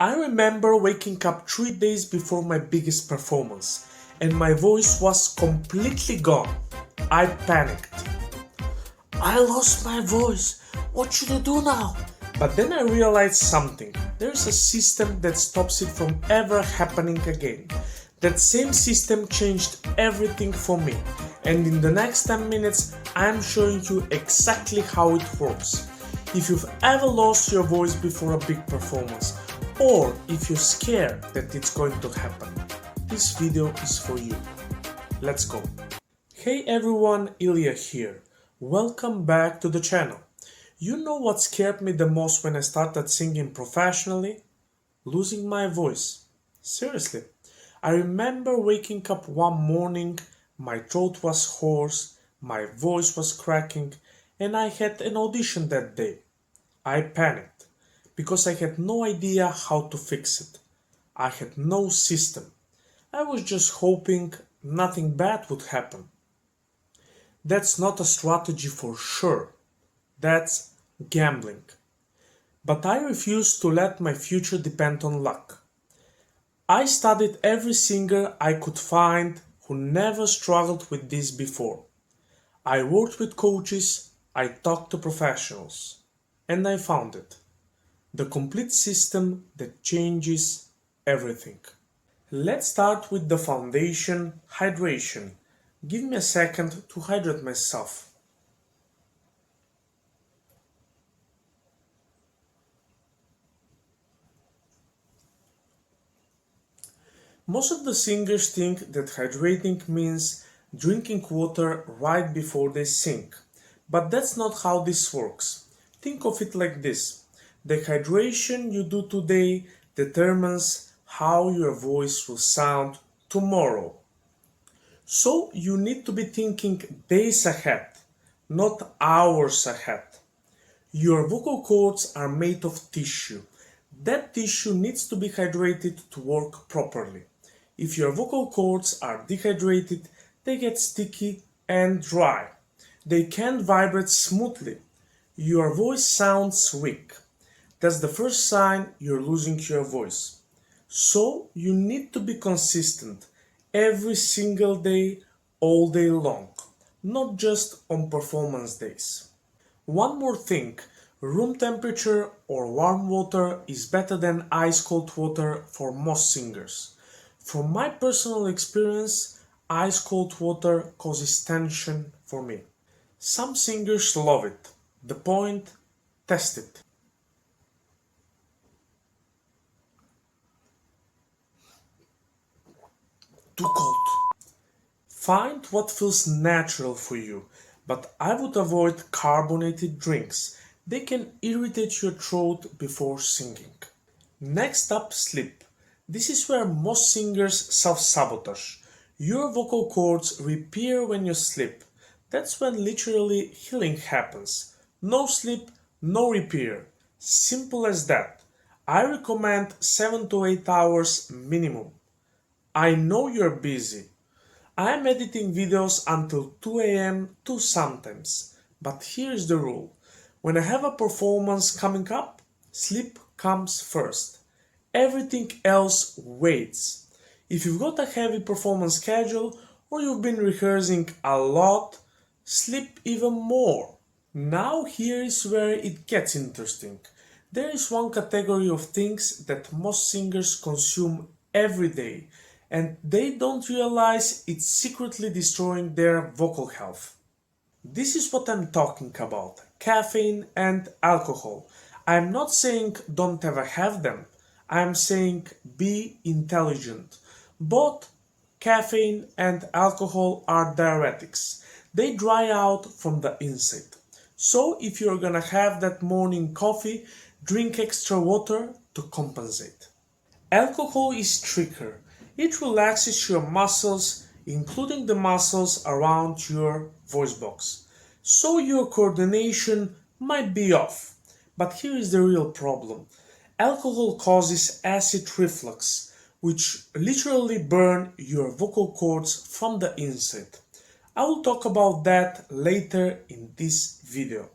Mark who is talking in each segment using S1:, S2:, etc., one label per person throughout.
S1: I remember waking up 3 days before my biggest performance and my voice was completely gone. I panicked. I lost my voice. What should I do now? But then I realized something. There's a system that stops it from ever happening again. That same system changed everything for me. And in the next 10 minutes, I'm showing you exactly how it works. If you've ever lost your voice before a big performance, or if you're scared that it's going to happen, this video is for you. Let's go. Hey everyone, Ilija here. Welcome back to the channel. You know what scared me the most when I started singing professionally? Losing my voice. Seriously. I remember waking up one morning, my throat was hoarse, my voice was cracking, and I had an audition that day. I panicked because I had no idea how to fix it. I had no system. I was just hoping nothing bad would happen. That's not a strategy for sure. That's gambling. But I refused to let my future depend on luck. I studied every singer I could find who never struggled with this before. I worked with coaches, I talked to professionals, and I found it. The complete system that changes everything. Let's start with the foundation, hydration. Give me a second to hydrate myself. Most of the singers think that hydrating means drinking water right before they sing. But that's not how this works. Think of it like this. The hydration you do today determines how your voice will sound tomorrow. So you need to be thinking days ahead, not hours ahead. Your vocal cords are made of tissue. That tissue needs to be hydrated to work properly. If your vocal cords are dehydrated, they get sticky and dry. They can't vibrate smoothly. Your voice sounds weak. That's the first sign you're losing your voice. So you need to be consistent every single day, all day long, not just on performance days. One more thing, room temperature or warm water is better than ice cold water for most singers. From my personal experience, ice cold water causes tension for me. Some singers love it. The point, test it. Too cold. Find what feels natural for you, but I would avoid carbonated drinks. They can irritate your throat before singing. Next up, sleep. This is where most singers self-sabotage. Your vocal cords repair when you sleep. That's when literally healing happens. No sleep, no repair. Simple as that. I recommend 7 to 8 hours minimum. I know you're busy. I am editing videos until 2 a.m. too sometimes. But here's the rule. When I have a performance coming up, sleep comes first. Everything else waits. If you've got a heavy performance schedule or you've been rehearsing a lot, sleep even more. Now here is where it gets interesting. There is one category of things that most singers consume every day and they don't realize it's secretly destroying their vocal health. This is what I'm talking about, caffeine and alcohol. I'm not saying don't ever have them. I'm saying be intelligent. Both caffeine and alcohol are diuretics. They dry out from the inside. So if you're gonna have that morning coffee, drink extra water to compensate. Alcohol is trickier. It relaxes your muscles, including the muscles around your voice box. So your coordination might be off. But here is the real problem. Alcohol causes acid reflux, which literally burn your vocal cords from the inside. I will talk about that later in this video.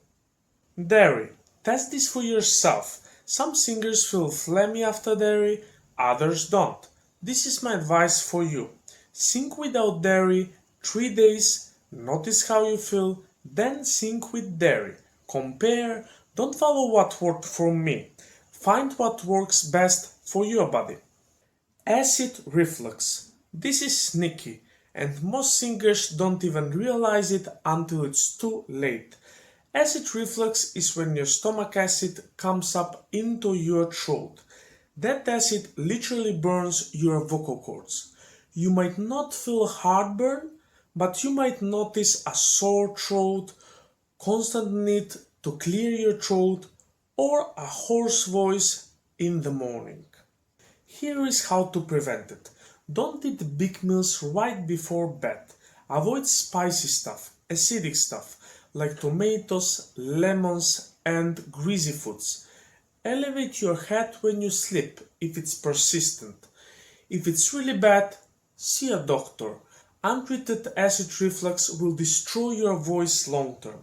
S1: Dairy. Test this for yourself. Some singers feel phlegmy after dairy, others don't. This is my advice for you. Sing without dairy 3 days, notice how you feel, then sing with dairy. Compare, don't follow what worked for me. Find what works best for your body. Acid reflux. This is sneaky, and most singers don't even realize it until it's too late. Acid reflux is when your stomach acid comes up into your throat. That acid literally burns your vocal cords. You might not feel heartburn, but you might notice a sore throat, constant need to clear your throat, or a hoarse voice in the morning. Here is how to prevent it. Don't eat big meals right before bed. Avoid spicy stuff, acidic stuff like tomatoes, lemons, and greasy foods. Elevate your head when you sleep if it's persistent. If it's really bad, see a doctor. Untreated acid reflux will destroy your voice long term.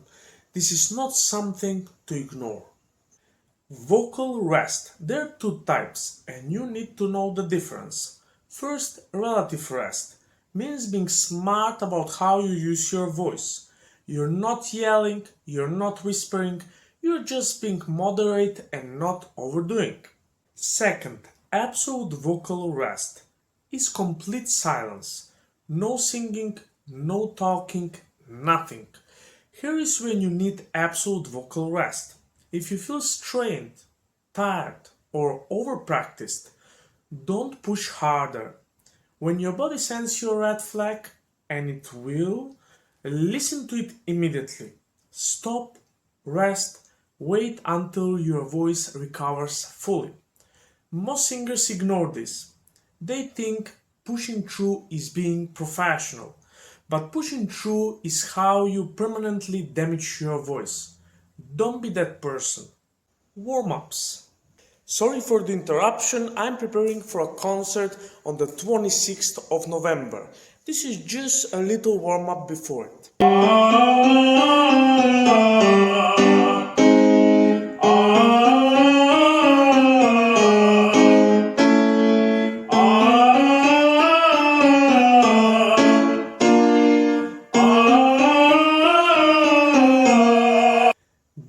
S1: This is not something to ignore. Vocal rest. There are two types, and you need to know the difference. First, relative rest means being smart about how you use your voice. You're not yelling, you're not whispering, you're just being moderate and not overdoing. Second, absolute vocal rest is complete silence. No singing, no talking, nothing. Here is when you need absolute vocal rest. If you feel strained, tired, or overpracticed, don't push harder. When your body sends you a red flag, and it will, listen to it immediately. Stop, rest, wait until your voice recovers fully. Most singers ignore this. They think pushing through is being professional, but pushing through is how you permanently damage your voice. Don't be that person. Warm-ups. Sorry for the interruption, I'm preparing for a concert on the 26th of November. This is just a little warm-up before it.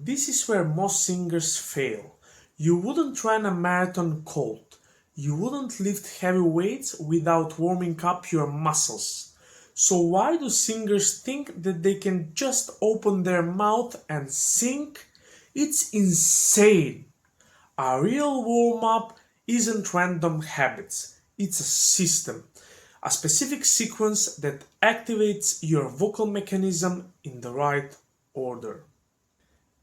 S1: This is where most singers fail. You wouldn't run a marathon cold. You wouldn't lift heavy weights without warming up your muscles. So why do singers think that they can just open their mouth and sing? It's insane. A real warm-up isn't random habits. It's a system. A specific sequence that activates your vocal mechanism in the right order.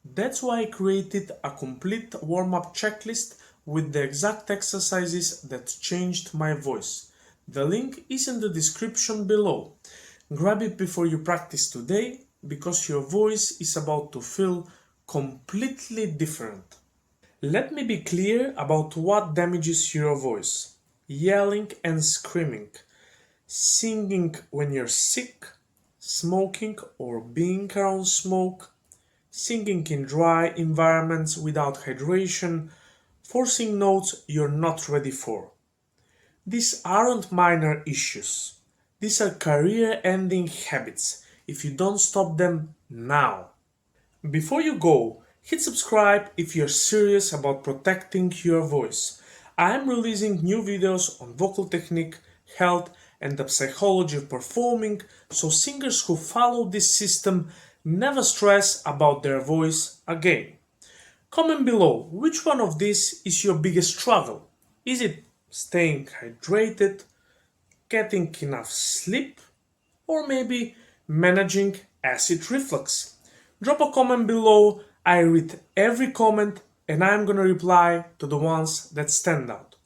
S1: That's why I created a complete warm-up checklist with the exact exercises that changed my voice. The link is in the description below. Grab it before you practice today, because your voice is about to feel completely different. Let me be clear about what damages your voice. Yelling and screaming, singing when you're sick, smoking or being around smoke, singing in dry environments without hydration, forcing notes you're not ready for. These aren't minor issues. These are career-ending habits if you don't stop them now. Before you go, hit subscribe if you're serious about protecting your voice. I am releasing new videos on vocal technique, health, and the psychology of performing, so singers who follow this system never stress about their voice again. Comment below which one of these is your biggest struggle. Is it staying hydrated, getting enough sleep, or maybe managing acid reflux? Drop a comment below. I read every comment and I'm gonna reply to the ones that stand out.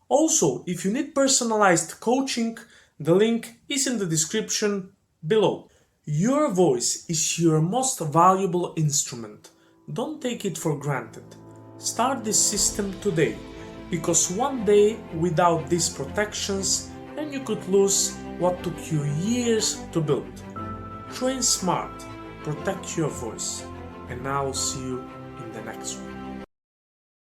S1: Also, if you need personalized coaching, the link is in the description below. Your voice is your most valuable instrument. Don't take it for granted. Start this system today, because one day without these protections and you could lose what took you years to build. Train smart, protect your voice, and I will see you in the next one.